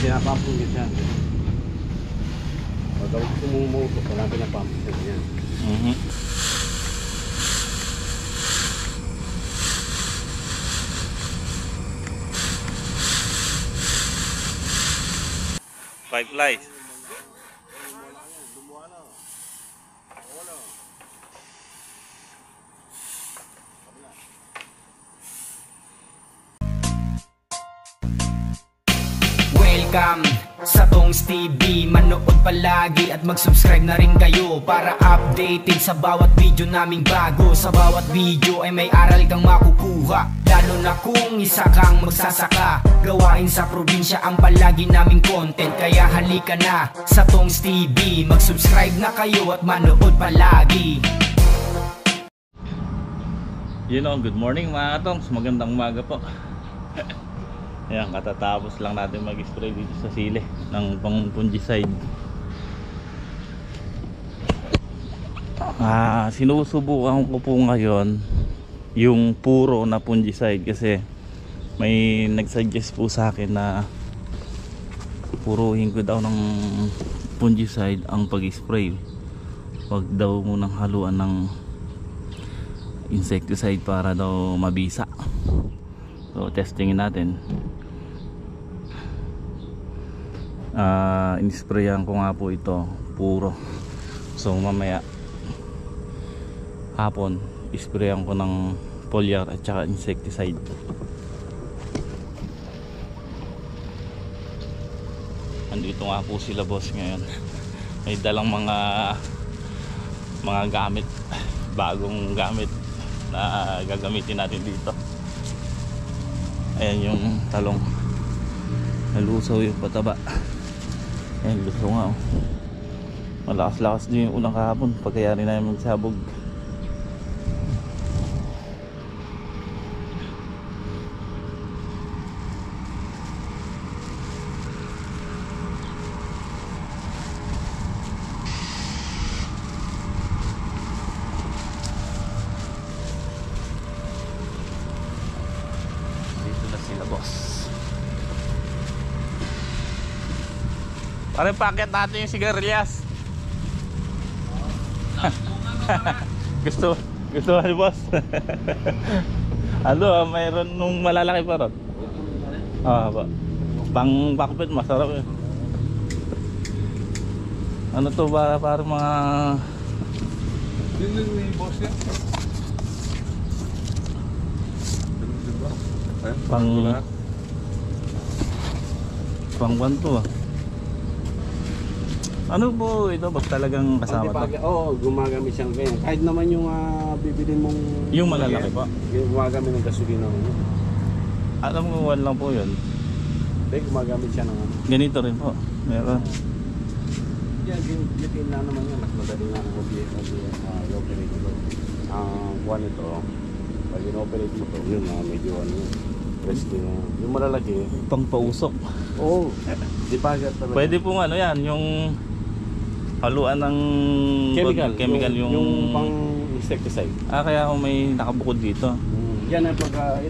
pinapump ko yan. Pag gusto mong umuusok, wala pinapump ko yan. 5 flies. Welcome sa Tongs TV. Manood palagi at mag-subscribe na rin kayo para updated sa bawat video naming bago. Sa bawat video ay may aral kang makukuha, lalo na kung isa kang magsasaka. Gawain sa probinsya ang palagi naming content, kaya halika na sa Tongs TV. Mag-subscribe na kayo at manood palagi. Good morning mga Tongs, magandang umaga po. Ayan, katatapos lang natin mag-spray dito sa sili ng pang fungicide. Sinusubukan ko po ngayon yung puro na fungicide kasi may nagsuggest po sa akin na puruhin ko daw ng fungicide ang pag-spray. Huwag daw munang haluan ng insecticide para daw mabisa. So testingin natin. In-sprayan ko nga po ito puro. So mamaya hapon isprayan ko ng foliar at saka insecticide. Andito nga po sila boss ngayon. May dalang mga gamit, bagong gamit na gagamitin natin dito. Ayan yung talong, nalusaw yung pataba. Ayan, lusaw nga oh. Malakas-lakas din yung unang kahapon, pagkayari na yung magsabog. Parang packet natin yung sigarilyas. gusto ni boss. Mayroon nung malalaki pa ron. Pang pakpit masarap yun. Ano to ba, parang mga Yun yung boss yan. pang to ah. Ano po ito? Bag talagang kasama to? Oo, gumagamit siyang ganyan. Kahit naman yung bibilin mong yung malalaki pa? Gumagamit ng gasolina mo. Alam mo, 1 lang po yun. Hindi, gumagamit siya ng ano. Ganito rin po. Meron. Yan, litin na naman yan. Mas madali na ang i-operate ito. Buwan ito, pag in-operate mo ito, yun medyo resting na. Yung malalaki, pang pausok. Oo, di bagat talaga. Pwede pong ano yan, yung haluan ng chemical yung pang insecticide. Kaya kung may nakabukod dito. Yan ang pagka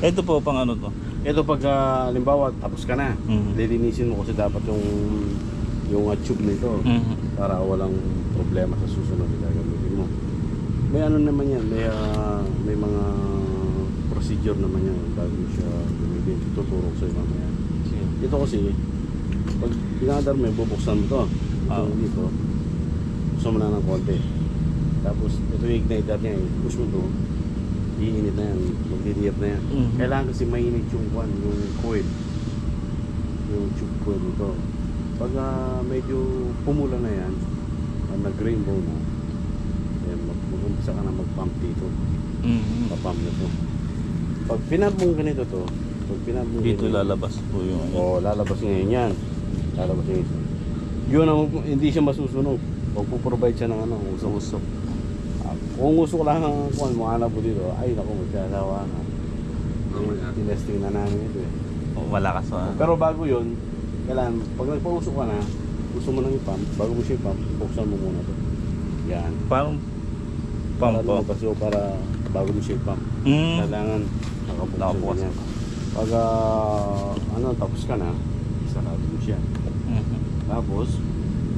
Ito po pang ano to? Ito pagka halimbawa tapos ka na, lilinisin mo kasi dapat yung tube nito para walang problema sa susunod na gagamitin mo. May ano naman yan, may mga procedure naman yan bago siya gamitin. Tuturo ko sa'yo mamaya. Ito kasi pag pinadar mo, bubuksan mo to. Dito buksan mo na ng konti, tapos ito yung igniter niya, push mo to, iinit na yan, magdidiyap na yan. Kailangan kasi mainit yung coil, yung tube coil nito. Pag medyo pumula na yan, nag-rainbow na, mag-umpisa ka na mag-pump dito. Pa-pump na to. Pag pinab mong ganito to, dito lalabas po yung lalabas ngayon yan. Lalabas ngayon. Yun hindi siya masusunog. Pag-provide siya ng usok-usok. Kung usok lang ang kuhan mo, hanap mo dito, ay naku, magsasawa na. Tinesting na namin ito eh. Malakas pero bago yun, kailangan, pag nagpa-usok ka na, gusto mo nang i-pump, bago mo siya i-pump, buksan mo muna ito. Yan. Parang pump po? Para bago mo siya i-pump. Kailangan nakabuksan yan. Pag tapos ka na, sarado mo siya. Mhm. Tapos,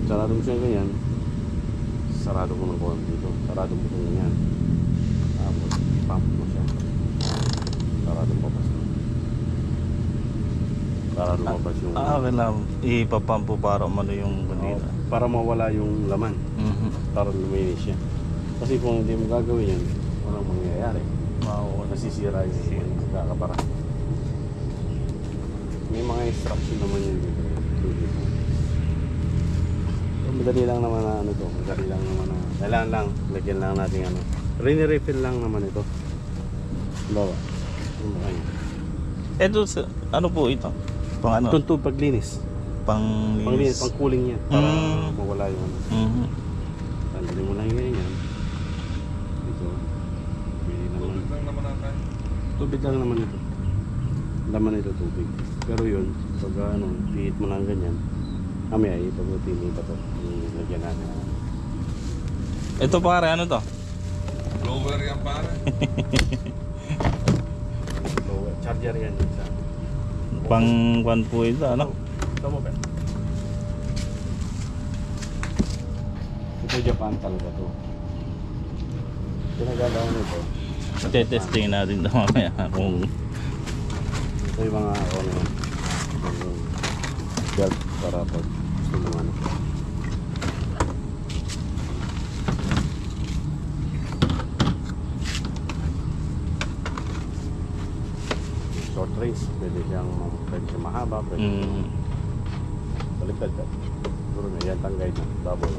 sarado mo siya ganyan, sarado mo ng konti dito. Sarado mo kung ganyan. Tapos, pump mo siya. Sarado mo pa siya. Para lumabas yung... Kailangan ipapampo para umano yung kanila. para mawala yung laman. Mhm. Para luminis siya. Kasi kung hindi mo gagawin yan, walang mangyayari. Nasisira yung magkakapara. May mga instruction naman yun dito. Madali lang naman na ano to. Madali lang naman na. Kailangan lang. Lagyan lang natin ano. Refill lang naman ito. Bawa. Ano ba yun? Ito, ano po ito? Pang ano? Tunto paglinis. Panglinis, Panglinis. pang cooling yan. Para Mm. mawala yung ano. Mhm. Tanggalin mo lang yung ganyan. Ito. Pwede naman. Tubig lang naman natin. Tubig lang naman ito. Laman ito tubig. Pero yun, pag ano, pihit mo lang ganyan. Kami ay pag-utili pa ito. Yung lagyan natin. Ito pare, ano to? Blower yan pare. Blower. Charger yan. Sa Pang kwan po ito, ano? ito mo ba? Ito Japan talaga to. Pinagalaw nito. Testing natin ito mamaya kung Ito yung mga ano, yung belt para pag gusto mo ano. Short range, pwede siyang mahaba, pwede baliktad ka. Siguro na yan tanggay na, double.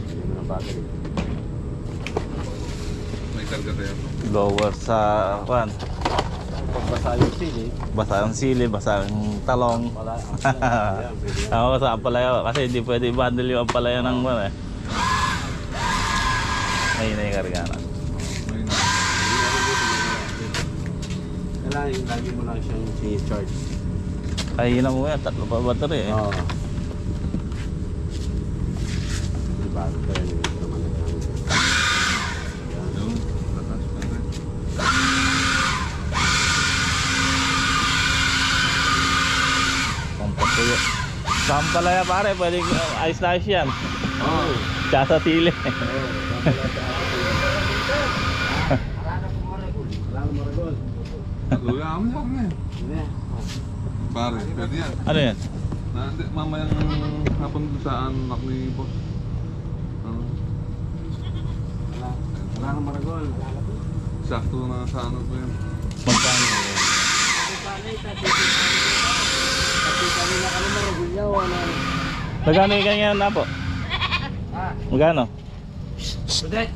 Yan na ang battery. May karga tayo. lower sa kwan. Pagbasa yung sili, Basa ang sili, basa ang talong. wala ang yan, pwede yan. Ako sa ampalaya kasi hindi pwede i-bundle yung ampalaya ng kwan eh. Ayun na yung kargana. May na. Kailangan lagi mo lang siyang i-charge. Ayun na mo yan, 3 pa battery eh. Oo. Diba? Kaya nyo naman na yan. Yung lakas pare. Pampatuyo. Sa ampalaya pare, pwede ayos na ayos yan. Oo. Tsaka sa sili. Wala kang maragol. Luya kami yan. Hindi. Pare, pwede yan. Ano yan? Hindi, mamayang hapon doon sa anak ni boss. Ano? Wala kang maragol. Sakto na sa ano ko yan. Magkano? Kasi kanina ka naman maragol niya o ano. Magkano yung ganyan na po? Magkano? Sudet!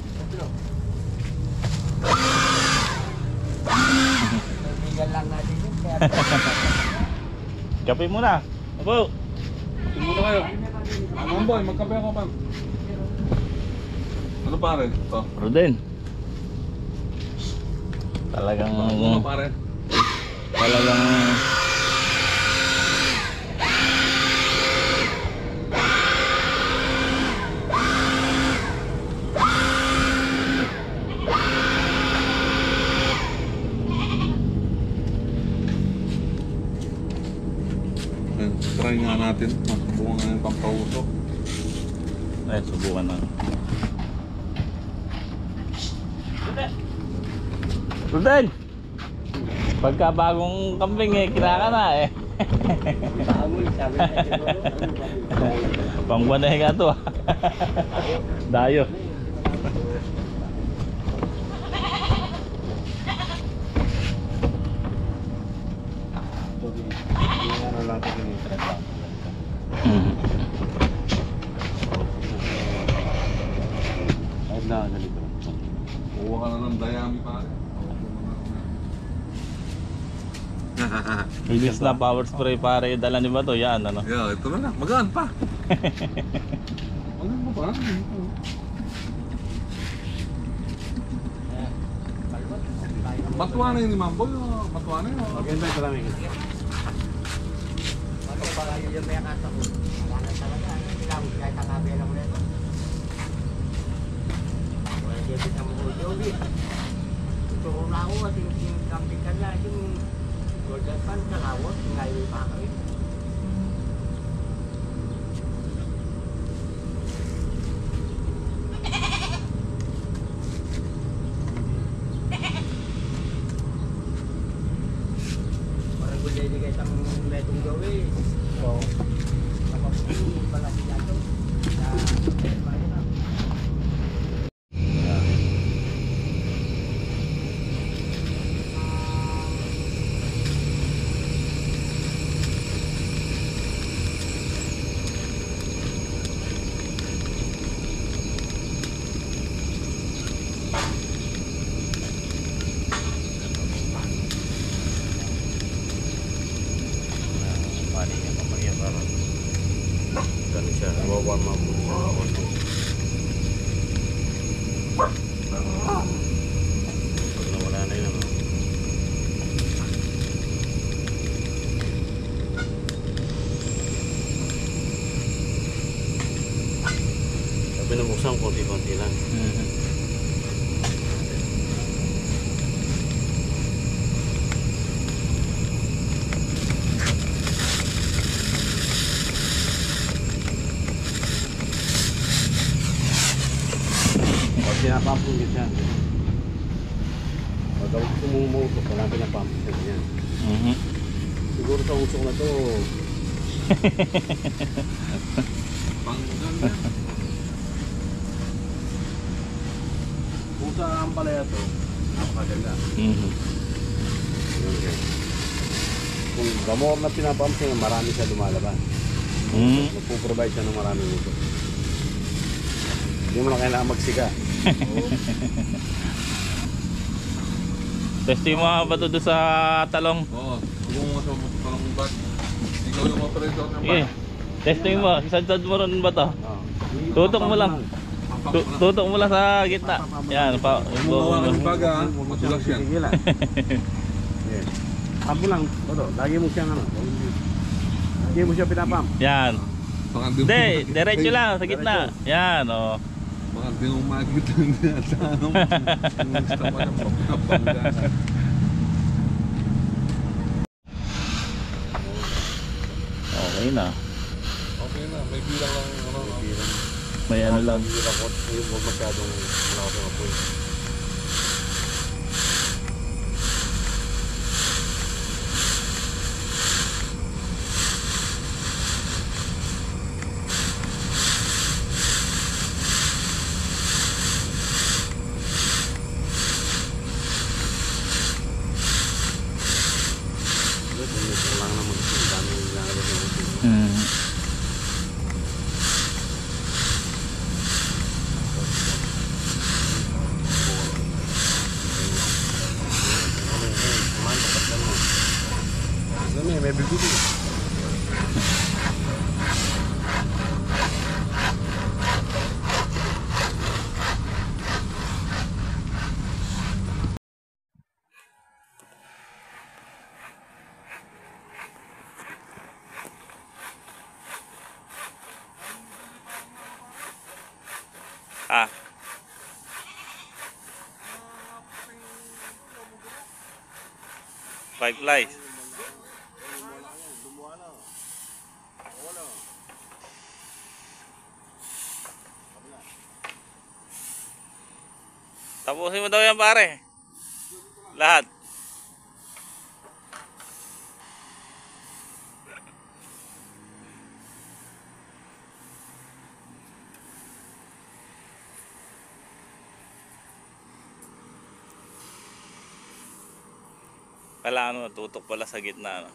Bigyan lang natin yun. Kape muna. Abo. Muna kayo. Boy, magkape ako pa. Ano pare? Ito. Ruden. Talagang Ano pare? talagang Ayun, try nga natin. Masubukan nga yung pampausok. ay subukan na. Ruden. Pagka bagong kambing eh, kinaka na eh. Pangbanay ka to ah. Dayo. Ano natin yun. Kahit na ganito. Kuha ka na ng dayami pare. Ilis na power spray pare, dala ni Bato yan ano. Yeah, ito na lang. Magaan pa. Magaan pa pa. Matuwa na yun ni Mamboy. Matuwa na yun. Maganda ito lang eh. Golden pan, kalawot, ngayon pa kami. Parang gulay di kayo metong gawin. Oo. Kapag pala siya ito. Pali niya mamaya para Ganun siya. Nawawarm up mo siya. Pag nawala na yun, ano? Sabi na buksan, konti-konti lang. Pag pinapump mo siya. Pag gusto mong umuusok, wala pinapump siya ganyan. Siguro sa usok na to, Panggal yan. kung sa ampalaya to, napakaganda. Okay. Kung gamor na pinapump siya, marami siya lumalabas. Magpuprovide siya ng maraming usok. Hindi mo na kailangan magsiga. Testing mo nga ba ito doon sa talong? Oo. Huwag mo sa parang bat. Ikaw yung operator ng Sige. bat. Testing mo. Isad-sad mo rin ba ito? Oh. Tutok mo lang. Pampak mo na. Tutok mo lang sa gitna. Yan. Gumawa ka ng baga, masulas yan. Sige lang. Sige. Pump mo lang. Toto, lagi mo siyang ano. Lagi mo siya pinapump. Yan. Baka Hindi, diretso lang sa gitna. Yan, oh. Baka di mo makikita yung tinatanong. Kung gusto mo ng pagpapanggalan. Okay na. Okay na, may bilang lang ano. May ano lang. Hindi ako, huwag masyadong malakas ang apoy. Lang naman, ang dami yung nilalabas ng apoy. May bibili. Ah. Five flies. Tapusin mo daw yan pare. Lahat. Kailangan mo tutok pala sa gitna, no?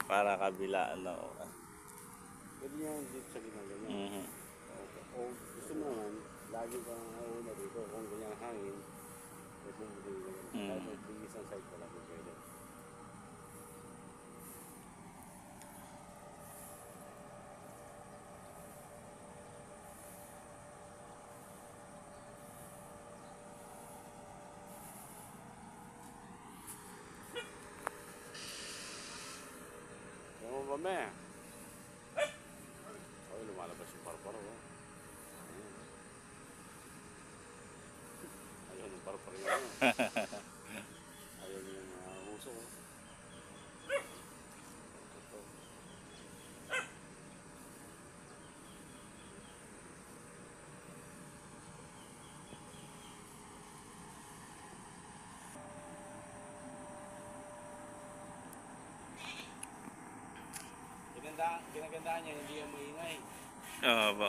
Para kabilaan na. Pwede yan dito sa gitna ganyan. O gusto mo naman, lagi kang nauna dito. Kung ganyan hangin, may bumuli ganyan. Kahit may isang side pala, pwede. Ano ba, me? Ay, lumalabas yung parparo. Ayun, yung parparo nga. Ayun yung uso. Magandaan niya, hindi yan maingay. Oo po.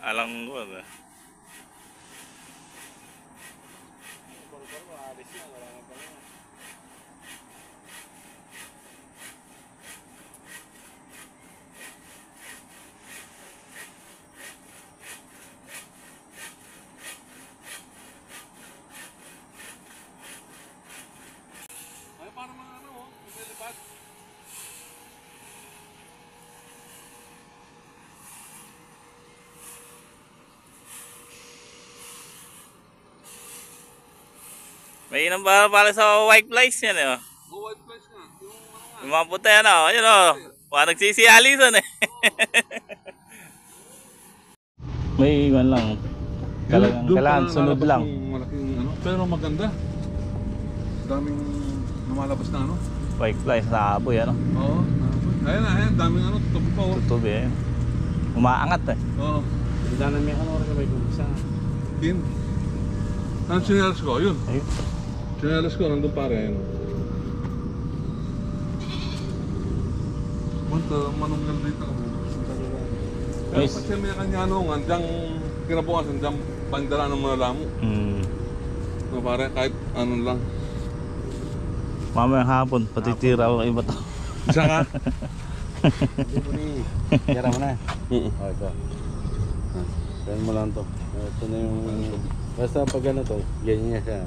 Alang ko ba? Puro-puro, alis na, wala nga pala. Ay, parang mga ano, lumilipad. May inang para sa white flies yan eh. Oh. Oh, white flies nga. Yung ano nga. Yung mga puti ano, yun o. Parang nagsisiyalisan eh. May iwan lang. Kailangan sunod lang. Malaking ano, pero maganda. Daming lumalabas na ano. White flies na aboy ano. Oo. Ayan, daming ano, tutubi pa oh. Tutubi eh. Umaangat eh. Oo. Hindi na may ano rin may gumisa. Kin. Ang sinelas ko, yun. Ayun. Sinelas ko, nandun pare. Punta, manunggal dito ako. Pero Nice. kasi may kanya ano, diyang kinabukasan, diyang pandala ng mga lamo. So pare, kahit ano lang. Mamayang hapon, patitira ko iba to. Isa ka? Hindi mo ni. Tira mo na. Oo. Oh, ito. Yan mo lang to. Ito na yung... Basta pag ano to, ganyan niya siya.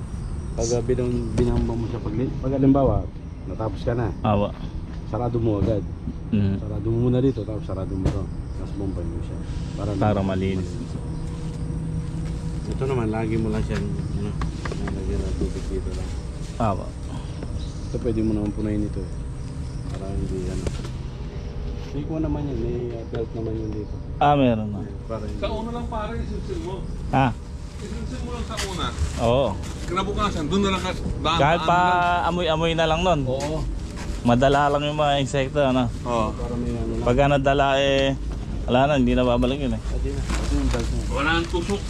Pag binamba mo siya, pag halimbawa, natapos ka na, Awa. sarado mo agad. Sarado mo muna dito, tapos sarado mo to. Tapos bumpay mo siya. Para malinis. Ito naman, lagi mo lang siya, ano, nalagyan ng tubig dito lang. Awa. Ito pwede mo naman punayin ito eh. Para hindi ano. May kuha naman yan, may belt naman yun dito. Meron na. Para hindi. Sa una lang pare, isinsin mo. Isinsin mo lang sa una. Oo. Kinabukasan, doon na lang ka daan. Kahit pa amoy-amoy na lang nun. Oo. Madala lang yung mga insekto ano. Oo. Para may ano lang. Pagka nadala eh, wala na, hindi na babalik yun eh. Pwede na. Ito yung belt mo. Wala nang tusok.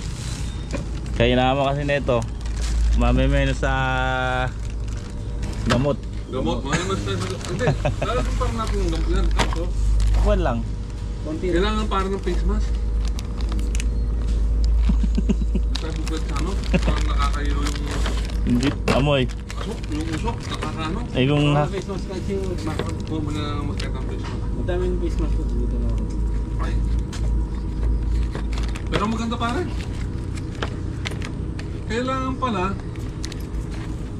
Kaya naman kasi nito, mamimeno sa gamot. Gamot, mga mas tayo. Hindi, lalagyan parang natin yung gamot yan. Kaso, Buwan lang. Konti na. kailangan parang ng face mask. Tayo buklat sa ano, parang nakakahilo yung Hindi, amoy. asok, yung usok, nakakaano. Eh kung Face mask kasi makakot. Oo, muna magkait ang face mask. Madaming face mask ko dito na ako. Ay. Pero maganda pa rin. Kailangan pala,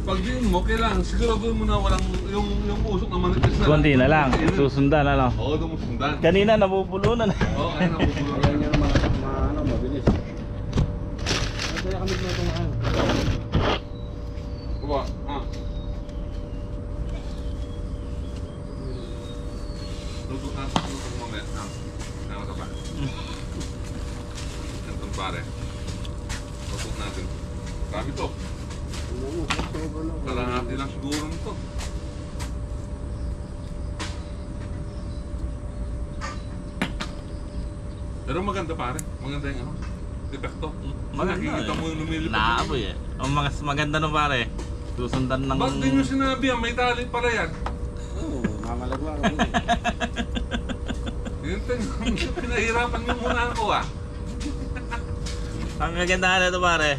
pag diin mo, kailangan siguraduhin mo na walang yung usok na manipis na. konti na lang, susundan na lang. Oo, doon mo sundan. Kanina nabubulunan. Oo, kaya napupulo. Kaya niya naman ano, mabilis. Kaya kami na itong ano. Baba, Lutok mamaya. Tama ka ba? Ganitong pare. Lutok natin. Grabe to. Kalahati lang siguro nito. Pero maganda pare. Maganda yung ano. Epekto. Nakikita mo yung lumilipad. Naaboy eh. Ang mga maganda nun pare, susundan ng... Ba't din yung sinabi yan? May tali pala yan. Oo, mamalagwa ako. Yun, pinahirapan mo muna ako ah. Ang kagandahan nito pare,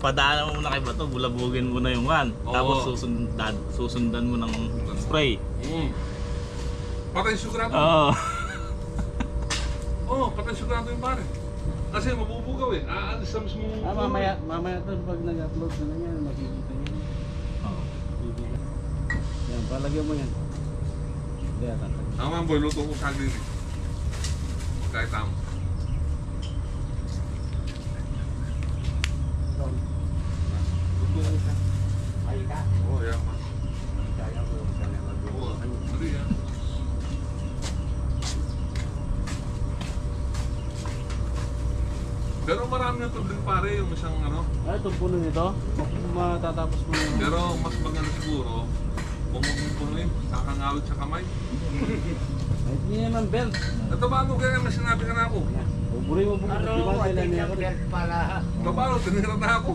padaanan mo muna kay bato, bulabugin mo na yung one. Oo. Tapos susundan mo ng spray. Patay sugrado. Oo. Oo, patay sugrado yung pare. Kasi mabubugaw eh. Aalis sa mismo. Mamaya to pag nag-upload na yan, makikita niyo. Oo. Yan, palagyan mo yan. Hindi ata. Tama boy, luto ko sagli rin. Kahit tama. Luto ko ka. Ay ka. Oo, yan man. Kaya ko yung sana Oo, mali yan. Pero marami ng tubig pare yung isang ano. Ay, itong puno nito, matatapos mo na. Pero mas maganda siguro kung huwag mong punuin, kakangawit sa kamay. Ay, hindi naman belt. Ito ba ano kaya may sinabi ka na ako? Uburi mo bukas. Ano, Di ba wala kailan niya yung ako rin? belt pala. Ito ba ano, tinira na ako.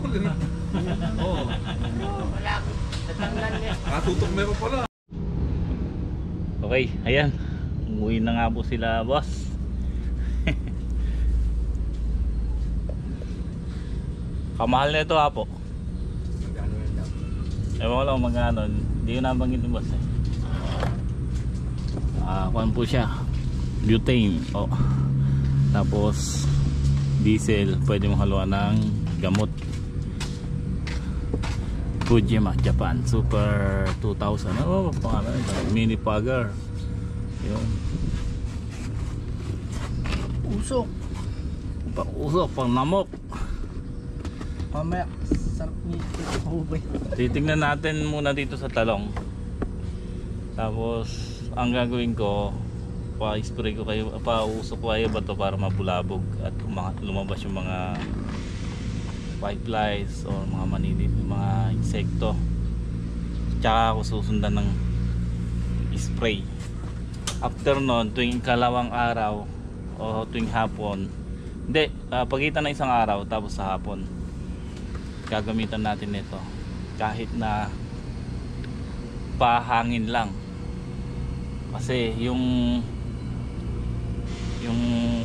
Oo. Wala akong tatanglan niya. Katutok meron pala. Okay, ayan. Umuwi na nga po sila, boss. Kamahal na ito, Apo. Magkano yan daw? Ewan ko lang magkano. Hindi ko nabanggit ng boss eh. Kuhan po siya, butane. Tapos diesel, pwede mong haluan ng gamot. Fujima Japan Super 2000. Pangalan ito, mini pagger. Yun. Usok. Usok, pang namok. Mamaya, sarap nito. Mahubay. Titignan natin muna dito sa talong. Tapos ang gagawin ko, pa-spray ko kayo, pa-usok ko kayo ba to para mabulabog at lumabas yung mga white flies o mga maninit, mga insekto. Tsaka ako susundan ng spray. After nun, tuwing kalawang araw o tuwing hapon, hindi, pagitan ng isang araw tapos sa hapon, gagamitan natin ito kahit na pahangin lang. Kasi yung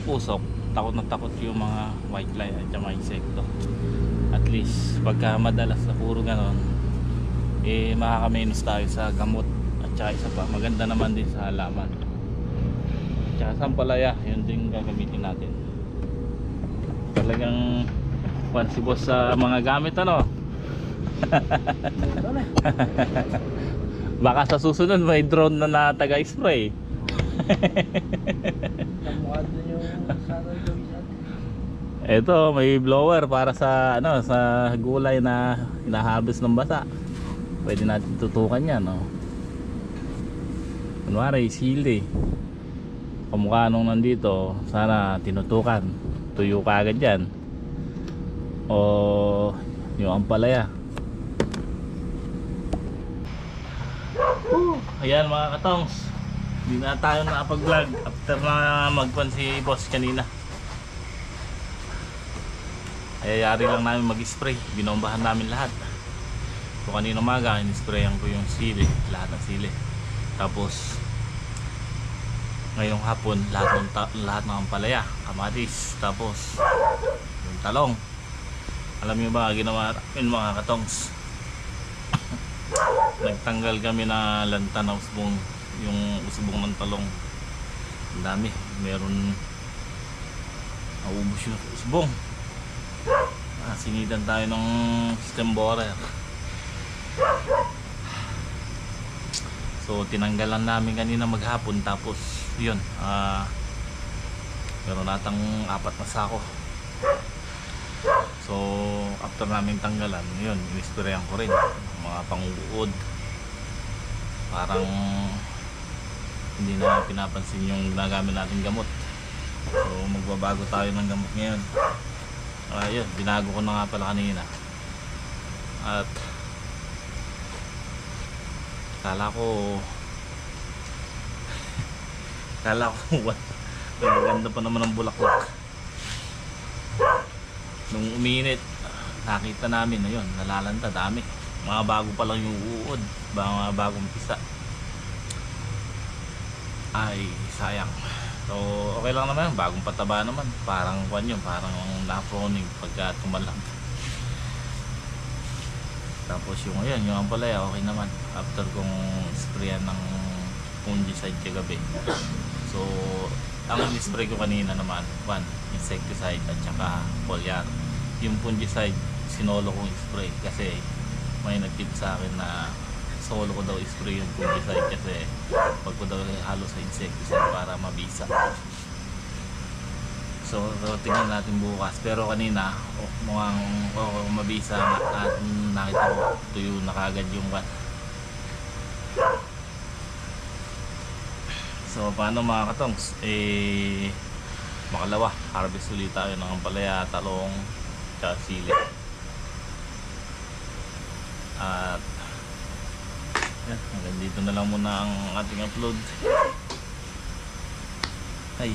usok, takot na takot yung mga white fly at yung mga insekto. At least pagka madalas na puro ganon, makakamenos tayo sa gamot. At saka isa pa, maganda naman din sa halaman. At saka sampalaya, yun din gagamitin natin. Talagang si boss sa mga gamit, ano. Baka sa susunod may drone na taga-spray. Kamukha doon yung sarang gawin natin. Ito, may blower para sa sa gulay na hinahabis ng basa. Pwede natin tutukan 'yan, no. Kunwari sili. Kamukha nung nandito, sana tinutukan. Tuyo ka agad 'yan. O yung ampalaya. Ayan mga katongs, hindi na tayo nakapag-vlog after na magpan si boss kanina. Ayayari lang namin mag-spray, binombahan namin lahat. So kanina umaga, in-sprayan ko yung sili, lahat ng sili. Tapos ngayong hapon, lahat ng ampalaya, kamatis, tapos yung talong. Alam niyo ba ginawa namin mga katongs? Nagtanggal kami na lanta ng usbong, yung usbong ng talong. Ang dami, meron naubos yung usbong. Sinidan tayo ng stem borer. So tinanggalan namin kanina maghapon. Tapos yun, meron natang 4 na sako. So after namin tanggalan, yun, inisprayan ko rin mga panguod. Parang hindi na pinapansin yung ginagamit natin gamot. So magbabago tayo ng gamot ngayon. Yun, binago ko na nga pala kanina. At kala ko maganda pa naman ang bulaklak. Nung uminit, nakita namin na yun, nalalanta, dami. Mga bago pa lang yung uod, mga bagong pisa. Ay, sayang. So okay lang naman, bagong pataba naman. Parang kwan yun, parang na-proning pagka tumalang. Tapos yung ayun, yung ampalaya, okay naman. After kong sprayan ng fungicide kagabi. So ang in-spray ko kanina naman, insecticide at saka foliar. Yung fungicide, sinolo kong spray kasi may nag-tip sa akin na solo ko daw spray yung fungicide kasi pag ko daw halo sa insecticide para mabisa. So tingnan natin bukas, pero kanina mukhang mabisa at nakita ko tuyo na kagad yung bat. So paano mga katongs, makalawa, harvest ulit tayo ng ampalaya, talong, tsaka sili. At yan, hanggang dito na lang muna ang ating upload. Ay